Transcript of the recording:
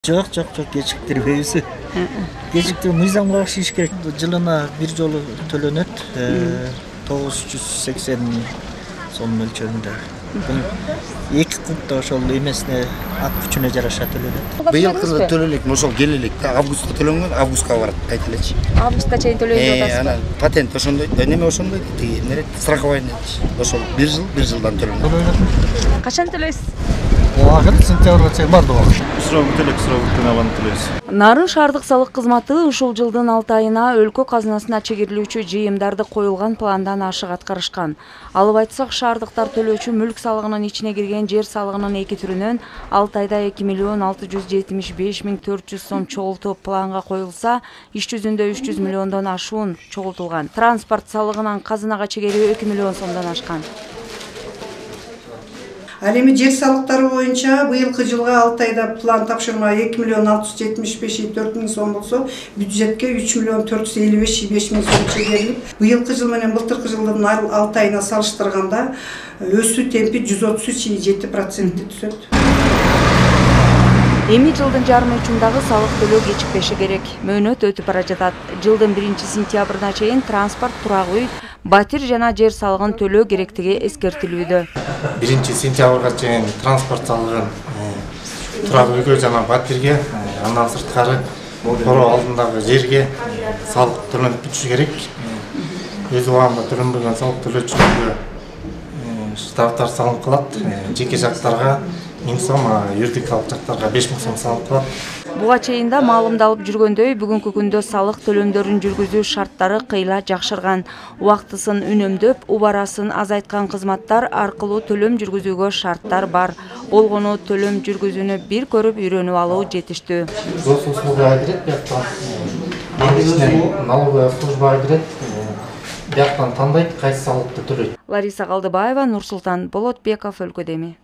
Жоқ, кечиктирбейбиз. Кечиктирүү мыйзамга каршы иш керек. Жылына бир жолу төлөнөт. 980 сом мөлчөрүндө. Бул 2 кубта ошол эмесине ат күчүнө жараша төлөнөт. Быйыл төлөлүк, ошол келелик. Августта төлөнгөн, августка барат кайтелечи. Августка чейин төлөйүн деп атасызбы? Патент ошондой, неме ошондой, страхование ошол 1 жылдан төлөнөт. Качан төлөйсүз? Акыр сентябрга чейин барды убакыт. Сроктун абаны төлөйбүз. Нарын шаардык салык кызматы ушул жылдын 6 айына өлкө казынасына чегерилүүчү жыйымдарды коюлган пландан ашык аткарышкан. Алып айтсак, шаардыктар төлөөчү мүлк салыгынын ичине кирген жер салыгынын 2 түрүнөн 6 айда 2.675.400 сом чогултуп планга коюлса, иш жүзүндө 300 миллиондон ашуун чогултулган. Транспорт салыгынын казынага чегерүү 2 миллион сомдон ашкан. Ал эми жер салыктары боюнча быйылкы жылга 6 айда план тапшырма 2.675.400 сом болсо, бюджетке 3.455.000 сом чегерилип, быйылкы жыл менен былтыркы жылдын 6 айына салыштырганда өсүү темпи 133,7% түсөт. Эми жылдын жарымы үчүндагы салык төлөө кечикпеши керек. Мөөнөт өтүп бара жатат. Жылдын 1-сентябрына чейин транспорт, турак үй, батир жана жер салыгын төлөө керектиги эскертилүүдө. 1-сентябрга чейин транспорт салыгын турак үйгө жана батирге, андан сырткары короо алдындагы жерге салык төлөнүп бүтүшү керек. Өз убагында төлөнбөгөн салык төлөөчүлөргө штрафтар салынып, жеке жактарга 1000 сом, юридикалык жактарга 5000 сом салынып. Буга чейин да маалымдалып жүргөндөй, бүгүнкү күндө салык төлөмдөрүн жүргүзүү шарттары кыйла жакшырган. Убактысын үнөмдөп, убарасын азайткан кызматтар аркылуу төлөм жүргүзүүгө шарттар бар. Болгону төлөм жүргүзүүнү бир көрүп үйрөнүп алуу жетиштүү. Госуслугага кирет, бияктан налоговая службага кирет, бияктан тандайт, кайсы салыкты төлөйт. Лариса Калдыбаева, Нурсултан Болотбеков, Өлкөдеми.